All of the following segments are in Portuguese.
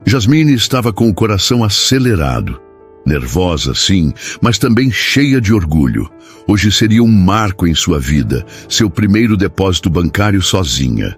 Jasmine estava com o coração acelerado. Nervosa, sim, mas também cheia de orgulho. Hoje seria um marco em sua vida, seu primeiro depósito bancário sozinha.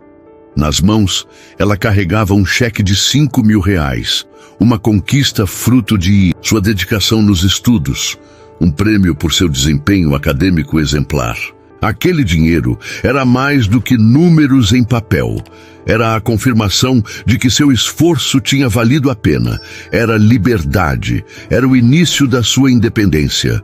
Nas mãos, ela carregava um cheque de R$ 5.000, uma conquista fruto de sua dedicação nos estudos, um prêmio por seu desempenho acadêmico exemplar. Aquele dinheiro era mais do que números em papel. Era a confirmação de que seu esforço tinha valido a pena. Era liberdade. Era o início da sua independência.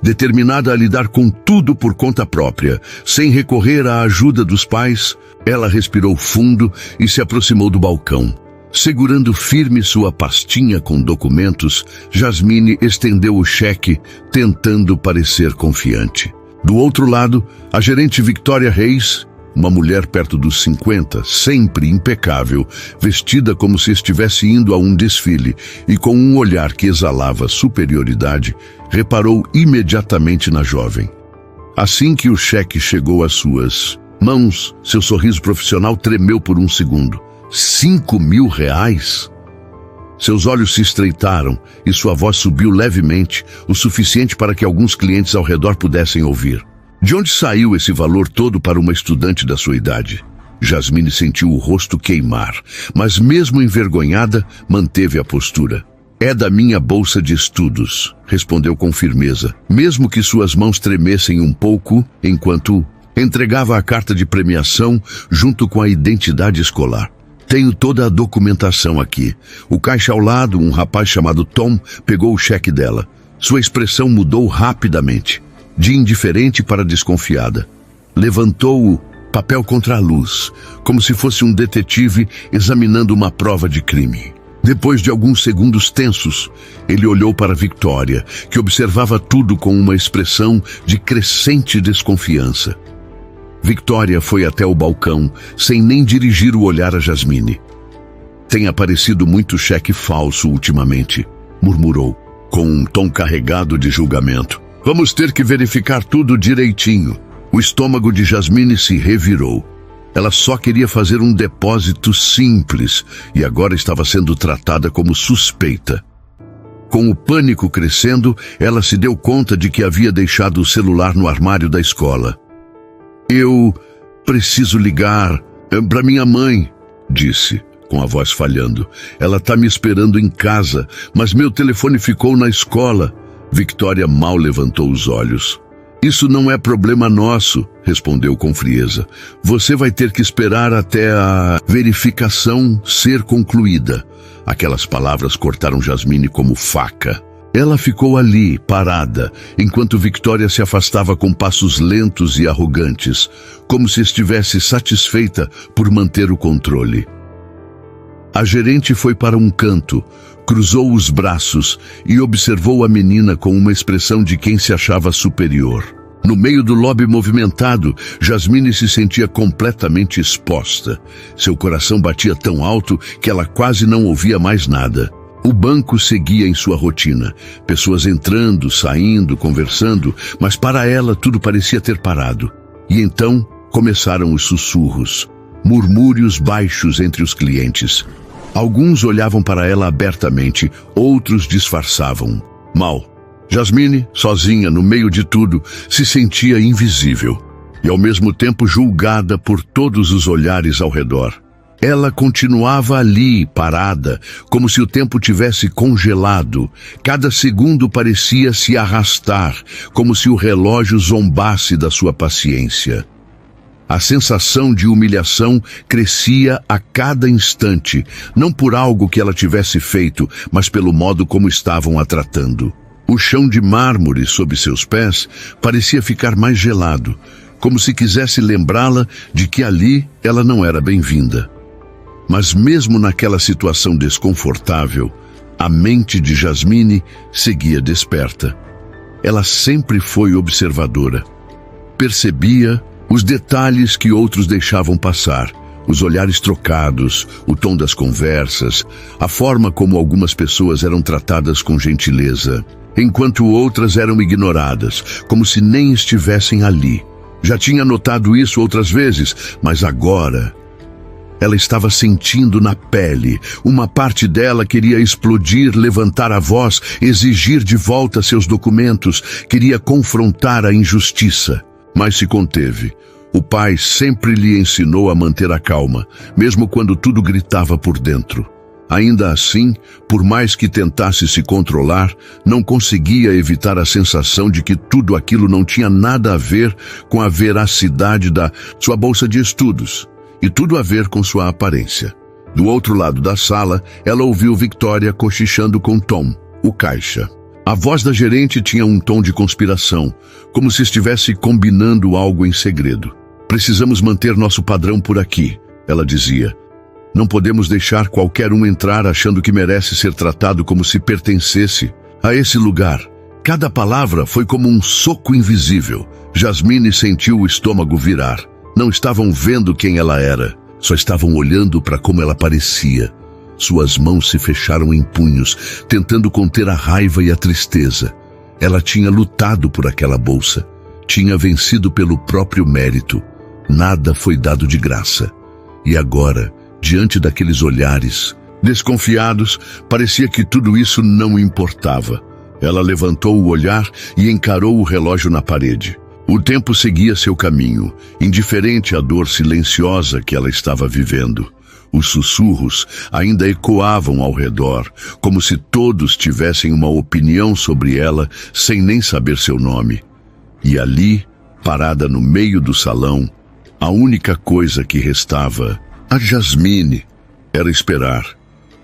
Determinada a lidar com tudo por conta própria, sem recorrer à ajuda dos pais, ela respirou fundo e se aproximou do balcão. Segurando firme sua pastinha com documentos, Jasmine estendeu o cheque, tentando parecer confiante. Do outro lado, a gerente Victoria Reis, uma mulher perto dos 50, sempre impecável, vestida como se estivesse indo a um desfile e com um olhar que exalava superioridade, reparou imediatamente na jovem. Assim que o cheque chegou às suas mãos, seu sorriso profissional tremeu por um segundo. R$ 5.000? Seus olhos se estreitaram e sua voz subiu levemente, o suficiente para que alguns clientes ao redor pudessem ouvir. De onde saiu esse valor todo para uma estudante da sua idade? Jasmine sentiu o rosto queimar, mas mesmo envergonhada, manteve a postura. É da minha bolsa de estudos, respondeu com firmeza, mesmo que suas mãos tremessem um pouco enquanto entregava a carta de premiação junto com a identidade escolar. Tenho toda a documentação aqui. O caixa ao lado, um rapaz chamado Tom, pegou o cheque dela. Sua expressão mudou rapidamente, de indiferente para desconfiada. Levantou o papel contra a luz, como se fosse um detetive examinando uma prova de crime. Depois de alguns segundos tensos, ele olhou para Victoria, que observava tudo com uma expressão de crescente desconfiança. Victoria foi até o balcão, sem nem dirigir o olhar a Jasmine. Tem aparecido muito cheque falso ultimamente, murmurou, com um tom carregado de julgamento. Vamos ter que verificar tudo direitinho. O estômago de Jasmine se revirou. Ela só queria fazer um depósito simples e agora estava sendo tratada como suspeita. Com o pânico crescendo, ela se deu conta de que havia deixado o celular no armário da escola. Eu preciso ligar para minha mãe, disse, com a voz falhando. Ela está me esperando em casa, mas meu telefone ficou na escola. Victoria mal levantou os olhos. Isso não é problema nosso, respondeu com frieza. Você vai ter que esperar até a verificação ser concluída. Aquelas palavras cortaram Jasmine como faca. Ela ficou ali, parada, enquanto Victoria se afastava com passos lentos e arrogantes, como se estivesse satisfeita por manter o controle. A gerente foi para um canto, cruzou os braços e observou a menina com uma expressão de quem se achava superior. No meio do lobby movimentado, Jasmine se sentia completamente exposta. Seu coração batia tão alto que ela quase não ouvia mais nada. O banco seguia em sua rotina, pessoas entrando, saindo, conversando, mas para ela tudo parecia ter parado. E então começaram os sussurros, murmúrios baixos entre os clientes. Alguns olhavam para ela abertamente, outros disfarçavam. Mal. Jasmine, sozinha no meio de tudo, se sentia invisível e ao mesmo tempo julgada por todos os olhares ao redor. Ela continuava ali, parada, como se o tempo tivesse congelado. Cada segundo parecia se arrastar, como se o relógio zombasse da sua paciência. A sensação de humilhação crescia a cada instante, não por algo que ela tivesse feito, mas pelo modo como estavam a tratando. O chão de mármore sob seus pés parecia ficar mais gelado, como se quisesse lembrá-la de que ali ela não era bem-vinda. Mas mesmo naquela situação desconfortável, a mente de Jasmine seguia desperta. Ela sempre foi observadora. Percebia os detalhes que outros deixavam passar, os olhares trocados, o tom das conversas, a forma como algumas pessoas eram tratadas com gentileza, enquanto outras eram ignoradas, como se nem estivessem ali. Já tinha notado isso outras vezes, mas agora Ela estava sentindo na pele. Uma parte dela queria explodir, levantar a voz, exigir de volta seus documentos, queria confrontar a injustiça. Mas se conteve. O pai sempre lhe ensinou a manter a calma, mesmo quando tudo gritava por dentro. Ainda assim, por mais que tentasse se controlar, não conseguia evitar a sensação de que tudo aquilo não tinha nada a ver com a veracidade da sua bolsa de estudos, e tudo a ver com sua aparência. Do outro lado da sala, ela ouviu Victoria cochichando com Tom, o caixa. A voz da gerente tinha um tom de conspiração, como se estivesse combinando algo em segredo. Precisamos manter nosso padrão por aqui, ela dizia. Não podemos deixar qualquer um entrar achando que merece ser tratado como se pertencesse a esse lugar. Cada palavra foi como um soco invisível. Jasmine sentiu o estômago virar. Não estavam vendo quem ela era, só estavam olhando para como ela parecia. Suas mãos se fecharam em punhos, tentando conter a raiva e a tristeza. Ela tinha lutado por aquela bolsa. Tinha vencido pelo próprio mérito. Nada foi dado de graça. E agora, diante daqueles olhares, desconfiados, parecia que tudo isso não importava. Ela levantou o olhar e encarou o relógio na parede. O tempo seguia seu caminho, indiferente à dor silenciosa que ela estava vivendo. Os sussurros ainda ecoavam ao redor, como se todos tivessem uma opinião sobre ela sem nem saber seu nome. E ali, parada no meio do salão, a única coisa que restava a Jasmine era esperar.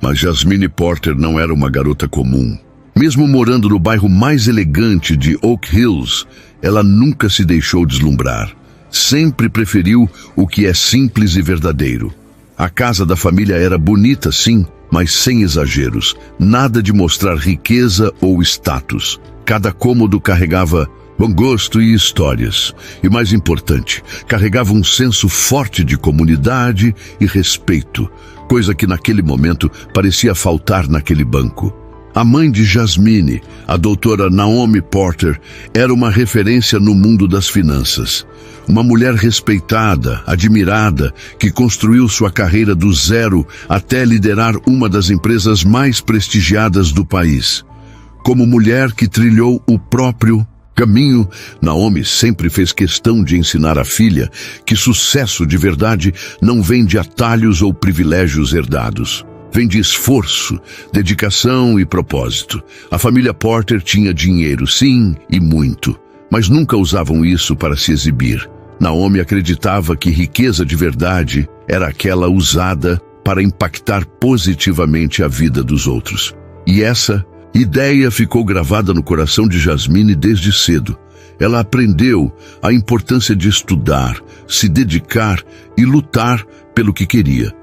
Mas Jasmine Porter não era uma garota comum. Mesmo morando no bairro mais elegante de Oak Hills, ela nunca se deixou deslumbrar. Sempre preferiu o que é simples e verdadeiro. A casa da família era bonita, sim, mas sem exageros. Nada de mostrar riqueza ou status. Cada cômodo carregava bom gosto e histórias. E mais importante, carregava um senso forte de comunidade e respeito, coisa que naquele momento parecia faltar naquele banco. A mãe de Jasmine, a doutora Naomi Porter, era uma referência no mundo das finanças. Uma mulher respeitada, admirada, que construiu sua carreira do zero até liderar uma das empresas mais prestigiadas do país. Como mulher que trilhou o próprio caminho, Naomi sempre fez questão de ensinar à filha que sucesso de verdade não vem de atalhos ou privilégios herdados. Vem de esforço, dedicação e propósito. A família Porter tinha dinheiro, sim, e muito, mas nunca usavam isso para se exibir. Naomi acreditava que riqueza de verdade era aquela usada para impactar positivamente a vida dos outros. E essa ideia ficou gravada no coração de Jasmine desde cedo. Ela aprendeu a importância de estudar, se dedicar e lutar pelo que queria.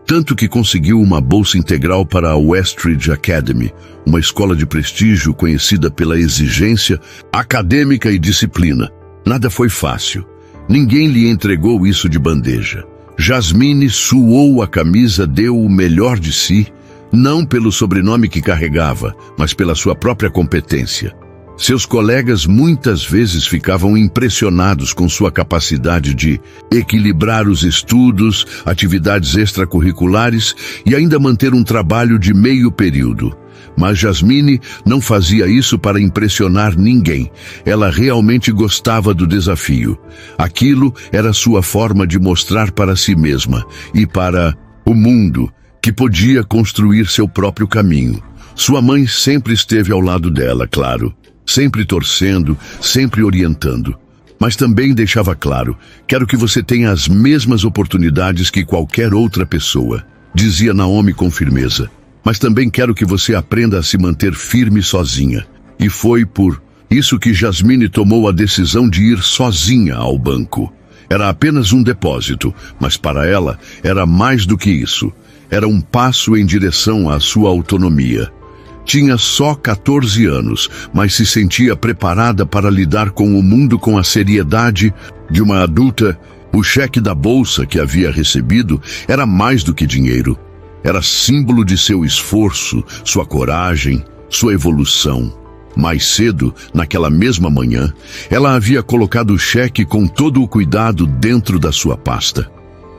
Tanto que conseguiu uma bolsa integral para a Westridge Academy, uma escola de prestígio conhecida pela exigência acadêmica e disciplina. Nada foi fácil. Ninguém lhe entregou isso de bandeja. Jasmine suou a camisa, deu o melhor de si, não pelo sobrenome que carregava, mas pela sua própria competência. Seus colegas muitas vezes ficavam impressionados com sua capacidade de equilibrar os estudos, atividades extracurriculares e ainda manter um trabalho de meio período. Mas Jasmine não fazia isso para impressionar ninguém. Ela realmente gostava do desafio. Aquilo era sua forma de mostrar para si mesma e para o mundo que podia construir seu próprio caminho. Sua mãe sempre esteve ao lado dela, claro, sempre torcendo, sempre orientando. Mas também deixava claro: quero que você tenha as mesmas oportunidades que qualquer outra pessoa, dizia Naomi com firmeza. Mas também quero que você aprenda a se manter firme sozinha. E foi por isso que Jasmine tomou a decisão de ir sozinha ao banco. Era apenas um depósito, mas para ela era mais do que isso. Era um passo em direção à sua autonomia. Tinha só 14 anos, mas se sentia preparada para lidar com o mundo com a seriedade de uma adulta. O cheque da bolsa que havia recebido era mais do que dinheiro. Era símbolo de seu esforço, sua coragem, sua evolução. Mais cedo, naquela mesma manhã, ela havia colocado o cheque com todo o cuidado dentro da sua pasta.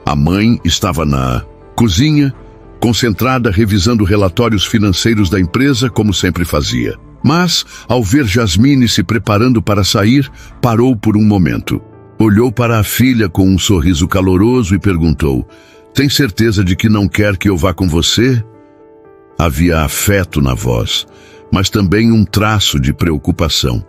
A mãe estava na cozinha, concentrada revisando relatórios financeiros da empresa, como sempre fazia. Mas, ao ver Jasmine se preparando para sair, parou por um momento. Olhou para a filha com um sorriso caloroso e perguntou: "Tem certeza de que não quer que eu vá com você?" Havia afeto na voz, mas também um traço de preocupação.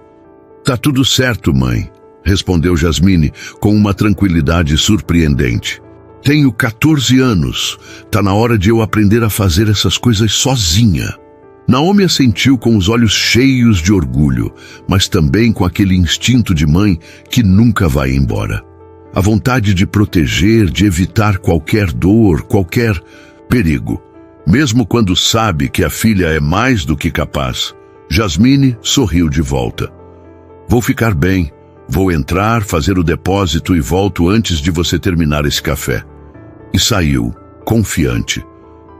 "Tá tudo certo, mãe", respondeu Jasmine com uma tranquilidade surpreendente. "Tenho 14 anos. Tá na hora de eu aprender a fazer essas coisas sozinha." Naomi assentiu com os olhos cheios de orgulho, mas também com aquele instinto de mãe que nunca vai embora. A vontade de proteger, de evitar qualquer dor, qualquer perigo. Mesmo quando sabe que a filha é mais do que capaz, Jasmine sorriu de volta. "Vou ficar bem. Vou entrar, fazer o depósito e volto antes de você terminar esse café." E saiu, confiante.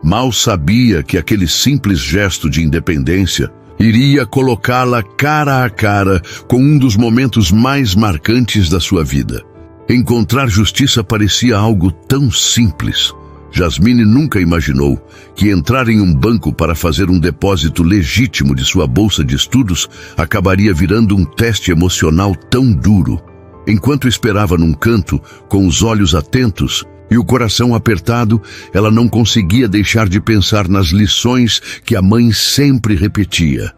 Mal sabia que aquele simples gesto de independência iria colocá-la cara a cara com um dos momentos mais marcantes da sua vida. Encontrar justiça parecia algo tão simples. Jasmine nunca imaginou que entrar em um banco para fazer um depósito legítimo de sua bolsa de estudos acabaria virando um teste emocional tão duro. Enquanto esperava num canto, com os olhos atentos e o coração apertado, ela não conseguia deixar de pensar nas lições que a mãe sempre repetia.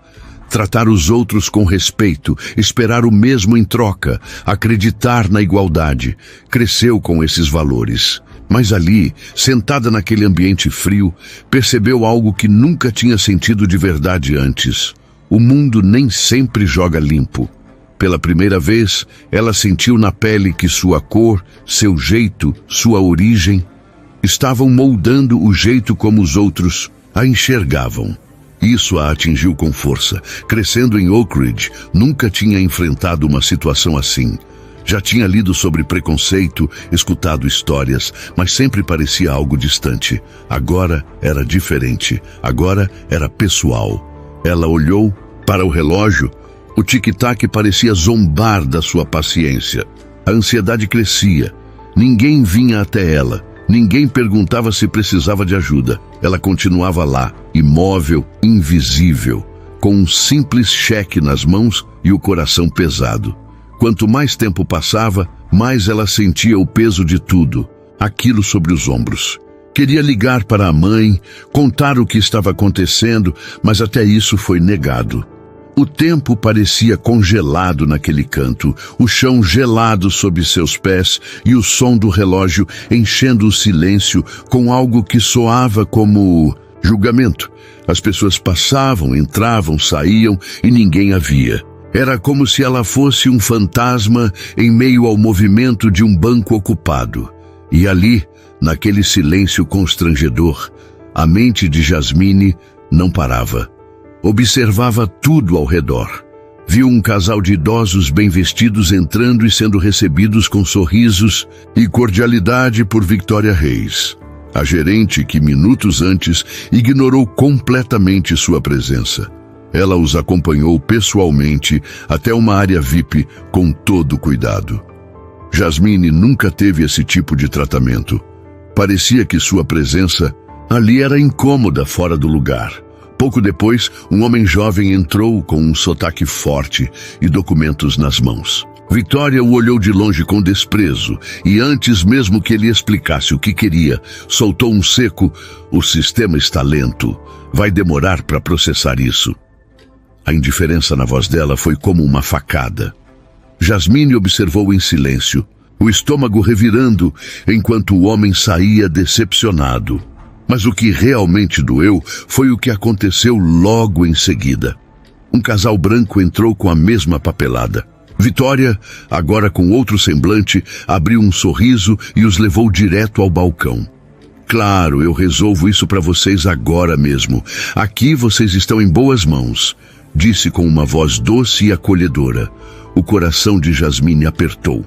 Tratar os outros com respeito, esperar o mesmo em troca, acreditar na igualdade. Cresceu com esses valores. Mas ali, sentada naquele ambiente frio, percebeu algo que nunca tinha sentido de verdade antes. O mundo nem sempre joga limpo. Pela primeira vez, ela sentiu na pele que sua cor, seu jeito, sua origem, estavam moldando o jeito como os outros a enxergavam. Isso a atingiu com força. Crescendo em Oak Ridge, nunca tinha enfrentado uma situação assim. Já tinha lido sobre preconceito, escutado histórias, mas sempre parecia algo distante. Agora era diferente. Agora era pessoal. Ela olhou para o relógio. O tic-tac parecia zombar da sua paciência. A ansiedade crescia. Ninguém vinha até ela. Ninguém perguntava se precisava de ajuda. Ela continuava lá, imóvel, invisível, com um simples cheque nas mãos e o coração pesado. Quanto mais tempo passava, mais ela sentia o peso de tudo, aquilo sobre os ombros. Queria ligar para a mãe, contar o que estava acontecendo, mas até isso foi negado. O tempo parecia congelado naquele canto, o chão gelado sob seus pés e o som do relógio enchendo o silêncio com algo que soava como julgamento. As pessoas passavam, entravam, saíam e ninguém a via. Era como se ela fosse um fantasma em meio ao movimento de um banco ocupado. E ali, naquele silêncio constrangedor, a mente de Jasmine não parava. Observava tudo ao redor. Viu um casal de idosos bem vestidos entrando e sendo recebidos com sorrisos e cordialidade por Victoria Reis, a gerente que minutos antes ignorou completamente sua presença. Ela os acompanhou pessoalmente até uma área VIP com todo cuidado. Jasmine nunca teve esse tipo de tratamento. Parecia que sua presença ali era incômoda, fora do lugar. Pouco depois, um homem jovem entrou com um sotaque forte e documentos nas mãos. Victoria o olhou de longe com desprezo e antes mesmo que ele explicasse o que queria, soltou um seco: "O sistema está lento. Vai demorar para processar isso." A indiferença na voz dela foi como uma facada. Jasmine observou em silêncio, o estômago revirando, enquanto o homem saía decepcionado. Mas o que realmente doeu foi o que aconteceu logo em seguida. Um casal branco entrou com a mesma papelada. Victoria, agora com outro semblante, abriu um sorriso e os levou direto ao balcão. "Claro, eu resolvo isso para vocês agora mesmo. Aqui vocês estão em boas mãos", disse com uma voz doce e acolhedora. O coração de Jasmine apertou.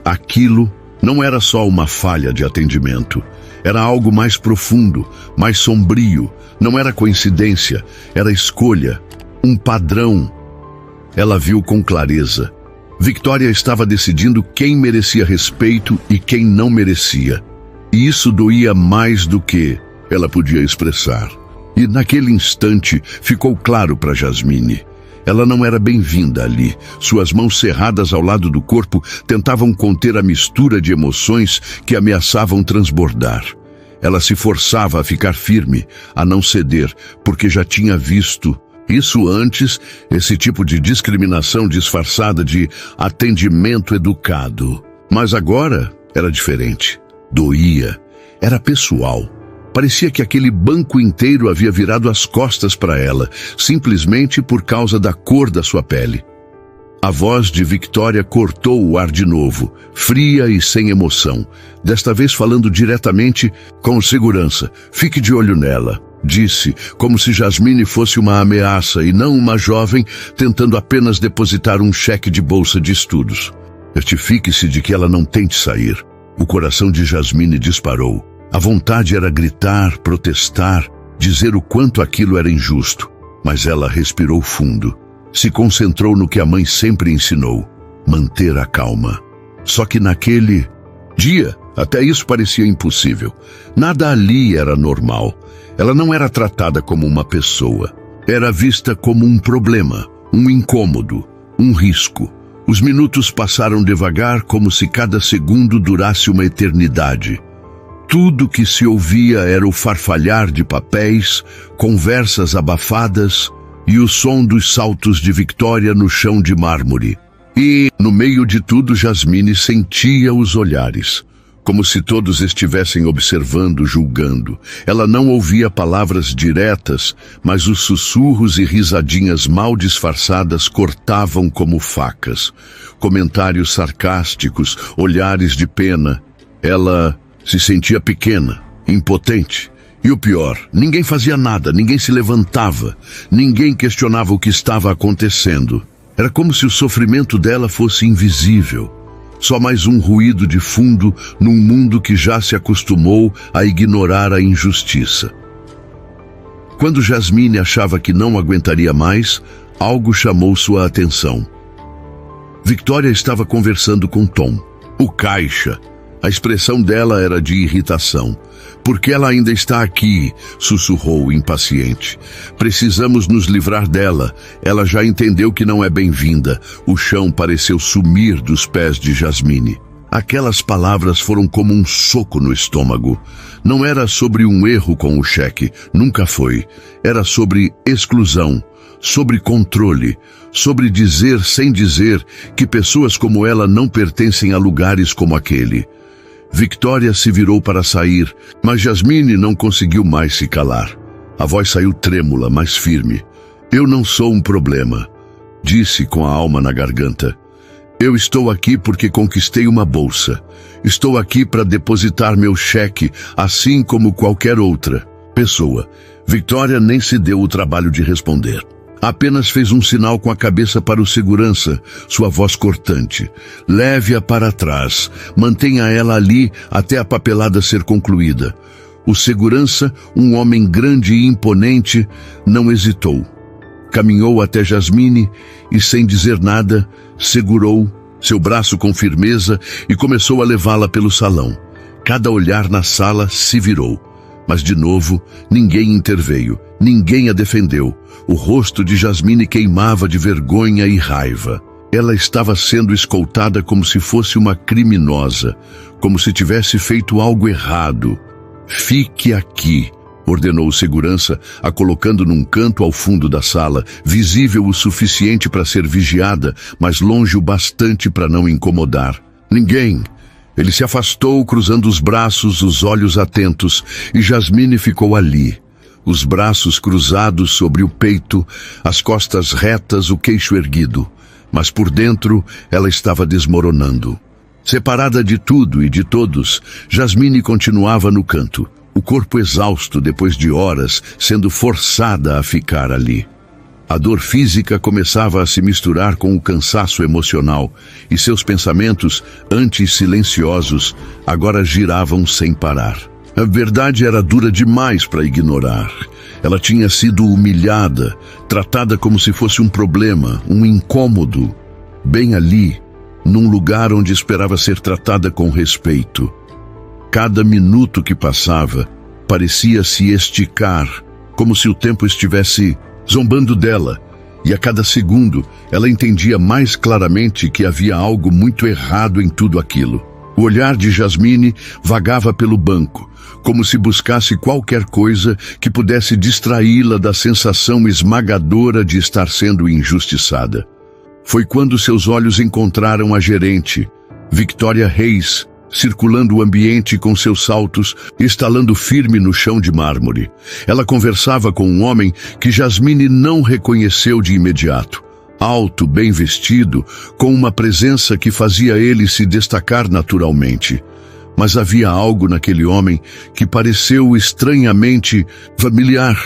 Aquilo não era só uma falha de atendimento. Era algo mais profundo, mais sombrio. Não era coincidência, era escolha, um padrão. Ela viu com clareza. Victoria estava decidindo quem merecia respeito e quem não merecia. E isso doía mais do que ela podia expressar. E naquele instante ficou claro para Jasmine. Ela não era bem-vinda ali. Suas mãos cerradas ao lado do corpo tentavam conter a mistura de emoções que ameaçavam transbordar. Ela se forçava a ficar firme, a não ceder, porque já tinha visto isso antes, esse tipo de discriminação disfarçada de atendimento educado. Mas agora era diferente. Doía. Era pessoal. Parecia que aquele banco inteiro havia virado as costas para ela, simplesmente por causa da cor da sua pele. A voz de Victoria cortou o ar de novo, fria e sem emoção, desta vez falando diretamente com segurança. Fique de olho nela, disse, como se Jasmine fosse uma ameaça e não uma jovem tentando apenas depositar um cheque de bolsa de estudos. Certifique-se de que ela não tente sair. O coração de Jasmine disparou. A vontade era gritar, protestar, dizer o quanto aquilo era injusto. Mas ela respirou fundo. Se concentrou no que a mãe sempre ensinou: manter a calma. Só que naquele dia, até isso parecia impossível. Nada ali era normal. Ela não era tratada como uma pessoa. Era vista como um problema, um incômodo, um risco. Os minutos passaram devagar, como se cada segundo durasse uma eternidade. Tudo que se ouvia era o farfalhar de papéis, conversas abafadas e o som dos saltos de Victoria no chão de mármore. E, no meio de tudo, Jasmine sentia os olhares, como se todos estivessem observando, julgando. Ela não ouvia palavras diretas, mas os sussurros e risadinhas mal disfarçadas cortavam como facas. Comentários sarcásticos, olhares de pena. Ela se sentia pequena, impotente. E o pior, ninguém fazia nada, ninguém se levantava, ninguém questionava o que estava acontecendo. Era como se o sofrimento dela fosse invisível. Só mais um ruído de fundo num mundo que já se acostumou a ignorar a injustiça. Quando Jasmine achava que não aguentaria mais, algo chamou sua atenção. Victoria estava conversando com Tom, o caixa. A expressão dela era de irritação. "Por que ela ainda está aqui?", sussurrou, impaciente. "Precisamos nos livrar dela. Ela já entendeu que não é bem-vinda." O chão pareceu sumir dos pés de Jasmine. Aquelas palavras foram como um soco no estômago. Não era sobre um erro com o cheque, nunca foi. Era sobre exclusão, sobre controle, sobre dizer sem dizer que pessoas como ela não pertencem a lugares como aquele. Victoria se virou para sair, mas Jasmine não conseguiu mais se calar. A voz saiu trêmula, mas firme. "Eu não sou um problema", disse com a alma na garganta. "Eu estou aqui porque conquistei uma bolsa. Estou aqui para depositar meu cheque, assim como qualquer outra pessoa." Victoria nem se deu o trabalho de responder. Apenas fez um sinal com a cabeça para o segurança, sua voz cortante. "Leve-a para trás. Mantenha ela ali até a papelada ser concluída." O segurança, um homem grande e imponente, não hesitou. Caminhou até Jasmine e, sem dizer nada, segurou seu braço com firmeza e começou a levá-la pelo salão. Cada olhar na sala se virou. Mas, de novo, ninguém interveio, ninguém a defendeu. O rosto de Jasmine queimava de vergonha e raiva. Ela estava sendo escoltada como se fosse uma criminosa, como se tivesse feito algo errado. "Fique aqui", ordenou o segurança, a colocando num canto ao fundo da sala, visível o suficiente para ser vigiada, mas longe o bastante para não incomodar. "Ninguém." Ele se afastou, cruzando os braços, os olhos atentos, e Jasmine ficou ali. Os braços cruzados sobre o peito, as costas retas, o queixo erguido. Mas por dentro, ela estava desmoronando. Separada de tudo e de todos, Jasmine continuava no canto, o corpo exausto depois de horas, sendo forçada a ficar ali. A dor física começava a se misturar com o cansaço emocional, e seus pensamentos, antes silenciosos, agora giravam sem parar. A verdade era dura demais para ignorar. Ela tinha sido humilhada, tratada como se fosse um problema, um incômodo, bem ali, num lugar onde esperava ser tratada com respeito. cada minuto que passava, parecia se esticar, como se o tempo estivesse zombando dela, e a cada segundo ela entendia mais claramente que havia algo muito errado em tudo aquilo. O olhar de Jasmine vagava pelo banco, como se buscasse qualquer coisa que pudesse distraí-la da sensação esmagadora de estar sendo injustiçada. Foi quando seus olhos encontraram a gerente, Victoria Reis, circulando o ambiente com seus saltos, estalando firme no chão de mármore. Ela conversava com um homem que Jasmine não reconheceu de imediato. Alto, bem vestido, com uma presença que fazia ele se destacar naturalmente. Mas havia algo naquele homem que pareceu estranhamente familiar.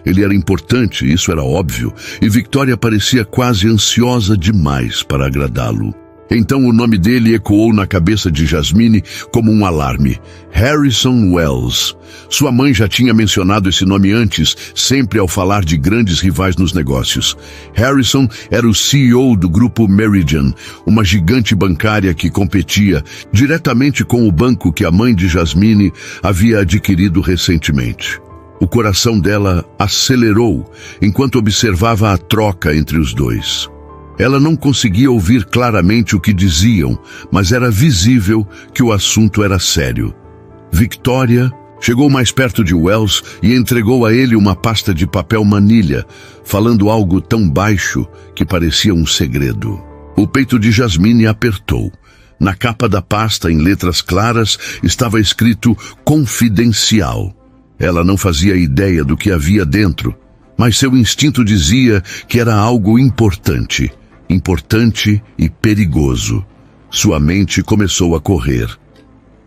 Ele era importante, isso era óbvio, e Victoria parecia quase ansiosa demais para agradá-lo. Então o nome dele ecoou na cabeça de Jasmine como um alarme. Harrison Wells. Sua mãe já tinha mencionado esse nome antes, sempre ao falar de grandes rivais nos negócios. Harrison era o CEO do grupo Meridian, uma gigante bancária que competia diretamente com o banco que a mãe de Jasmine havia adquirido recentemente. O coração dela acelerou enquanto observava a troca entre os dois. Ela não conseguia ouvir claramente o que diziam, mas era visível que o assunto era sério. Victoria chegou mais perto de Wells e entregou a ele uma pasta de papel manilha, falando algo tão baixo que parecia um segredo. O peito de Jasmine apertou. Na capa da pasta, em letras claras, estava escrito "Confidencial". Ela não fazia ideia do que havia dentro, mas seu instinto dizia que era algo importante. Importante e perigoso. Sua mente começou a correr.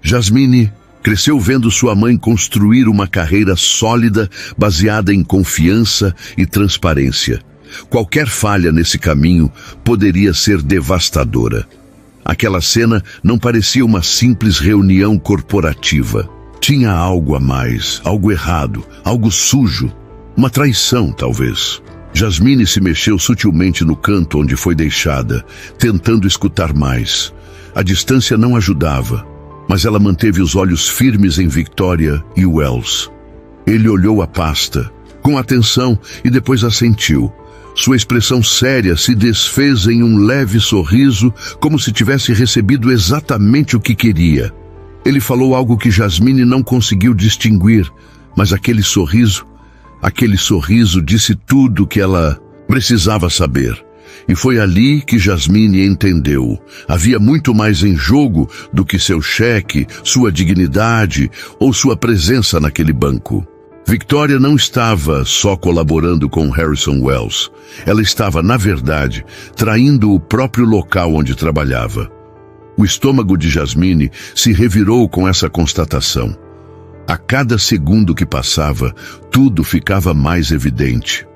Jasmine cresceu vendo sua mãe construir uma carreira sólida, baseada em confiança e transparência. Qualquer falha nesse caminho poderia ser devastadora. Aquela cena não parecia uma simples reunião corporativa. Tinha algo a mais, algo errado, algo sujo, uma traição, talvez. Jasmine se mexeu sutilmente no canto onde foi deixada, tentando escutar mais. A distância não ajudava, mas ela manteve os olhos firmes em Victoria e Wells. Ele olhou a pasta, com atenção, e depois assentiu. Sua expressão séria se desfez em um leve sorriso, como se tivesse recebido exatamente o que queria. Ele falou algo que Jasmine não conseguiu distinguir, mas aquele sorriso disse tudo o que ela precisava saber. E foi ali que Jasmine entendeu. Havia muito mais em jogo do que seu cheque, sua dignidade ou sua presença naquele banco. Victoria não estava só colaborando com Harrison Wells. Ela estava, na verdade, traindo o próprio local onde trabalhava. O estômago de Jasmine se revirou com essa constatação. A cada segundo que passava, tudo ficava mais evidente.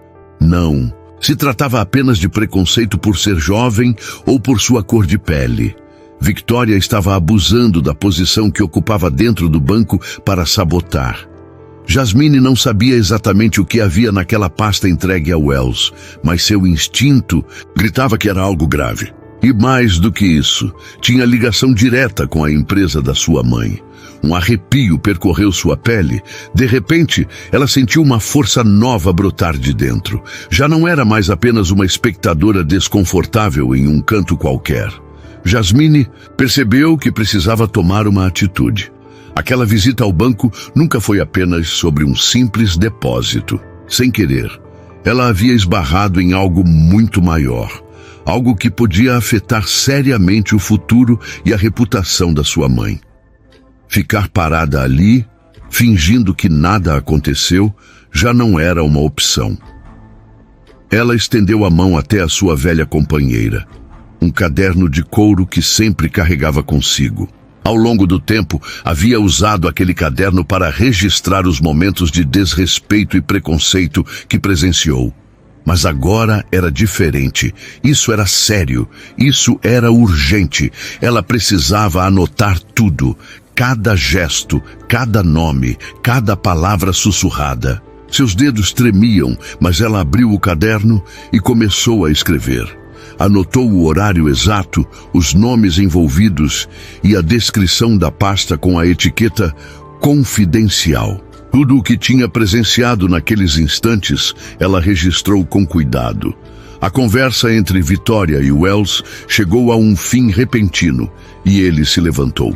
Não se tratava apenas de preconceito por ser jovem ou por sua cor de pele. Victoria estava abusando da posição que ocupava dentro do banco para sabotar. Jasmine não sabia exatamente o que havia naquela pasta entregue a Wells, mas seu instinto gritava que era algo grave. E mais do que isso, tinha ligação direta com a empresa da sua mãe. Um arrepio percorreu sua pele. De repente, ela sentiu uma força nova brotar de dentro. Já não era mais apenas uma espectadora desconfortável em um canto qualquer. Jasmine percebeu que precisava tomar uma atitude. Aquela visita ao banco nunca foi apenas sobre um simples depósito. Sem querer, ela havia esbarrado em algo muito maior. Algo que podia afetar seriamente o futuro e a reputação da sua mãe. Ficar parada ali, fingindo que nada aconteceu, já não era uma opção. Ela estendeu a mão até a sua velha companheira, um caderno de couro que sempre carregava consigo. Ao longo do tempo, havia usado aquele caderno para registrar os momentos de desrespeito e preconceito que presenciou. Mas agora era diferente. Isso era sério. Isso era urgente. Ela precisava anotar tudo. Cada gesto, cada nome, cada palavra sussurrada. Seus dedos tremiam, mas ela abriu o caderno e começou a escrever. anotou o horário exato, os nomes envolvidos e a descrição da pasta com a etiqueta confidencial. Tudo o que tinha presenciado naqueles instantes, ela registrou com cuidado. A conversa entre Victoria e Wells chegou a um fim repentino e ele se levantou.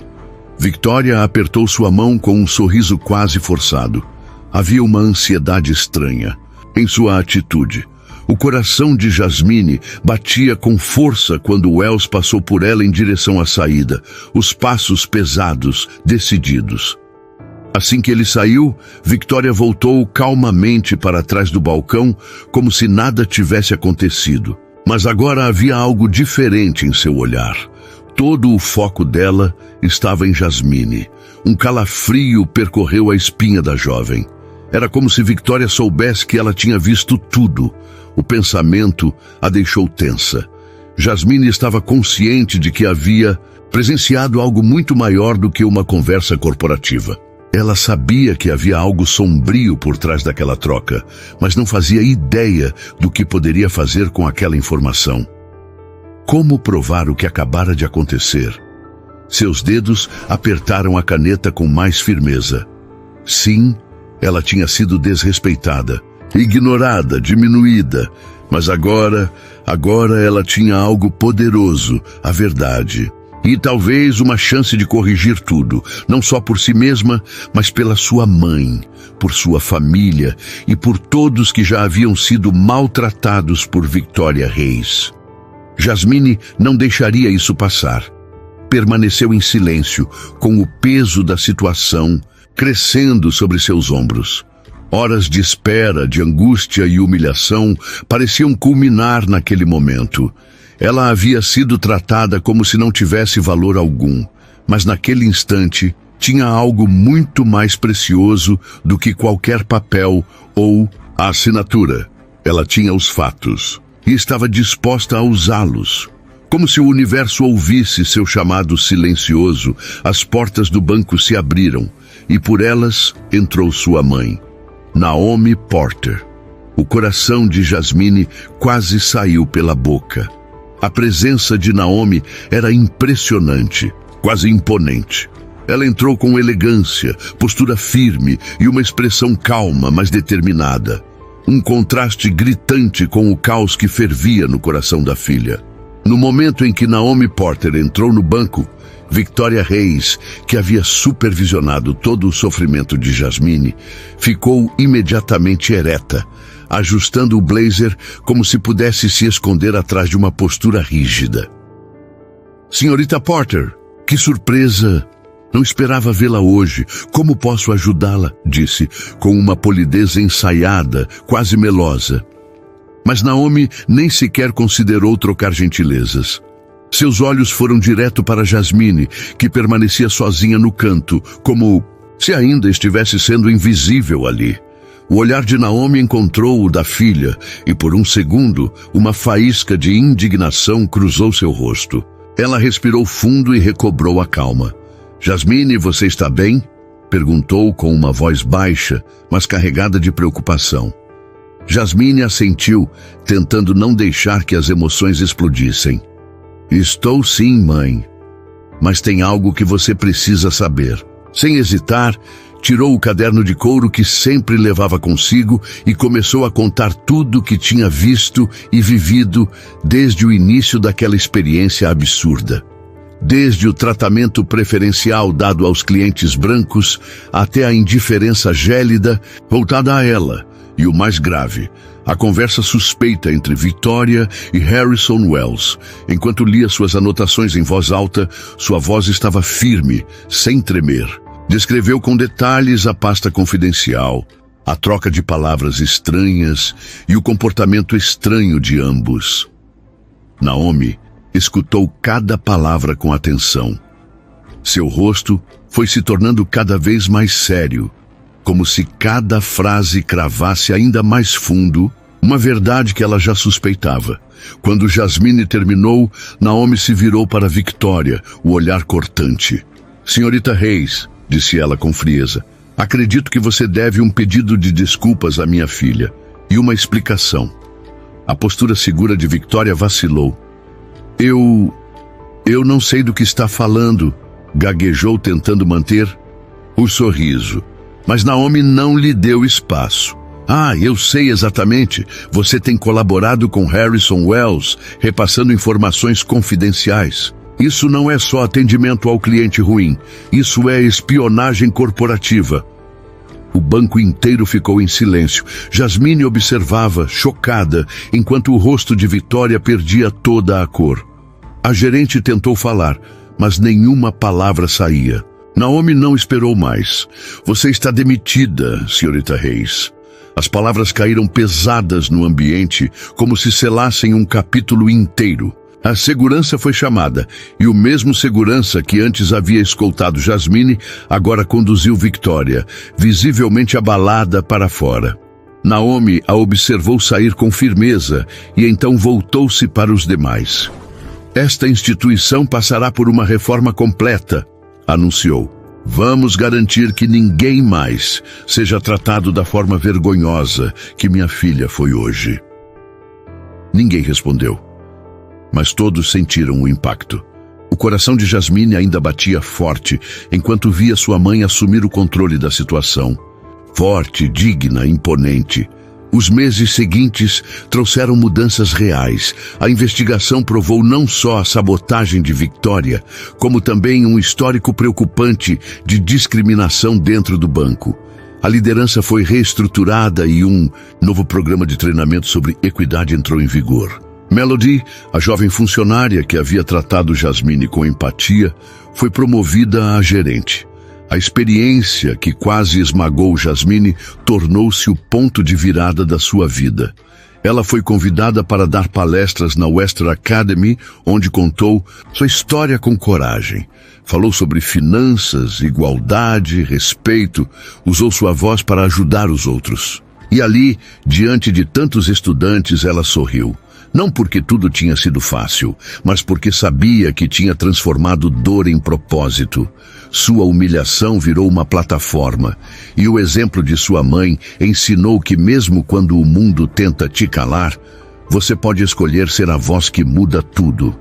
Victoria apertou sua mão com um sorriso quase forçado. Havia uma ansiedade estranha em sua atitude. O coração de Jasmine batia com força quando Wells passou por ela em direção à saída, os passos pesados, decididos. Assim que ele saiu, Victoria voltou calmamente para trás do balcão, como se nada tivesse acontecido. Mas agora havia algo diferente em seu olhar. Todo o foco dela estava em Jasmine. Um calafrio percorreu a espinha da jovem. Era como se Victoria soubesse que ela tinha visto tudo. O pensamento a deixou tensa. Jasmine estava consciente de que havia presenciado algo muito maior do que uma conversa corporativa. Ela sabia que havia algo sombrio por trás daquela troca, mas não fazia ideia do que poderia fazer com aquela informação. Como provar o que acabara de acontecer? Seus dedos apertaram a caneta com mais firmeza. Sim, ela tinha sido desrespeitada, ignorada, diminuída, mas agora ela tinha algo poderoso, a verdade. E talvez uma chance de corrigir tudo, não só por si mesma, mas pela sua mãe, por sua família e por todos que já haviam sido maltratados por Victoria Reis. Jasmine não deixaria isso passar. Permaneceu em silêncio, com o peso da situação crescendo sobre seus ombros. Horas de espera, de angústia e humilhação pareciam culminar naquele momento. Ela havia sido tratada como se não tivesse valor algum, mas naquele instante tinha algo muito mais precioso do que qualquer papel ou a assinatura. Ela tinha os fatos e estava disposta a usá-los. Como se o universo ouvisse seu chamado silencioso, as portas do banco se abriram e por elas entrou sua mãe, Naomi Porter. O coração de Jasmine quase saiu pela boca. A presença de Naomi era impressionante, quase imponente. Ela entrou com elegância, postura firme e uma expressão calma, mas determinada. Um contraste gritante com o caos que fervia no coração da filha. No momento em que Naomi Porter entrou no banco, Victoria Reis, que havia supervisionado todo o sofrimento de Jasmine, ficou imediatamente ereta, ajustando o blazer como se pudesse se esconder atrás de uma postura rígida. Senhorita Porter, que surpresa! Não esperava vê-la hoje. Como posso ajudá-la? Disse, com uma polidez ensaiada, quase melosa. Mas Naomi nem sequer considerou trocar gentilezas. Seus olhos foram direto para Jasmine, que permanecia sozinha no canto, como se ainda estivesse sendo invisível ali. O olhar de Naomi encontrou o da filha e, por um segundo, uma faísca de indignação cruzou seu rosto. Ela respirou fundo e recobrou a calma. Jasmine, você está bem? Perguntou com uma voz baixa, mas carregada de preocupação. Jasmine assentiu, tentando não deixar que as emoções explodissem. Estou sim, mãe. Mas tem algo que você precisa saber. Sem hesitar, tirou o caderno de couro que sempre levava consigo e começou a contar tudo o que tinha visto e vivido desde o início daquela experiência absurda. Desde o tratamento preferencial dado aos clientes brancos até a indiferença gélida voltada a ela. E o mais grave, a conversa suspeita entre Victoria e Harrison Wells. Enquanto lia suas anotações em voz alta, sua voz estava firme, sem tremer. Descreveu com detalhes a pasta confidencial, a troca de palavras estranhas e o comportamento estranho de ambos. Naomi escutou cada palavra com atenção. Seu rosto foi se tornando cada vez mais sério, como se cada frase cravasse ainda mais fundo uma verdade que ela já suspeitava. Quando Jasmine terminou, Naomi se virou para Victoria, o olhar cortante. Senhorita Reis, disse ela com frieza, acredito que você deve um pedido de desculpas à minha filha e uma explicação. A postura segura de Victoria vacilou. Eu não sei do que está falando, gaguejou tentando manter o sorriso. Mas Naomi não lhe deu espaço. Eu sei exatamente. Você tem colaborado com Harrison Wells, repassando informações confidenciais. Isso não é só atendimento ao cliente ruim. Isso é espionagem corporativa. O banco inteiro ficou em silêncio. Jasmine observava, chocada, enquanto o rosto de Victoria perdia toda a cor. A gerente tentou falar, mas nenhuma palavra saía. Naomi não esperou mais. Você está demitida, senhorita Reis. As palavras caíram pesadas no ambiente, como se selassem um capítulo inteiro. A segurança foi chamada, e o mesmo segurança que antes havia escoltado Jasmine, agora conduziu Victoria, visivelmente abalada, para fora. Naomi a observou sair com firmeza, e então voltou-se para os demais. Esta instituição passará por uma reforma completa, anunciou. Vamos garantir que ninguém mais seja tratado da forma vergonhosa que minha filha foi hoje. Ninguém respondeu, mas todos sentiram o impacto. O coração de Jasmine ainda batia forte enquanto via sua mãe assumir o controle da situação. Forte, digna, imponente. Os meses seguintes trouxeram mudanças reais. A investigação provou não só a sabotagem de Victoria, como também um histórico preocupante de discriminação dentro do banco. A liderança foi reestruturada e um novo programa de treinamento sobre equidade entrou em vigor. Melody, a jovem funcionária que havia tratado Jasmine com empatia, foi promovida a gerente. A experiência que quase esmagou Jasmine tornou-se o ponto de virada da sua vida. Ela foi convidada para dar palestras na Western Academy, onde contou sua história com coragem. Falou sobre finanças, igualdade, respeito, usou sua voz para ajudar os outros. E ali, diante de tantos estudantes, ela sorriu. Não porque tudo tinha sido fácil, mas porque sabia que tinha transformado dor em propósito. Sua humilhação virou uma plataforma, e o exemplo de sua mãe ensinou que mesmo quando o mundo tenta te calar, você pode escolher ser a voz que muda tudo.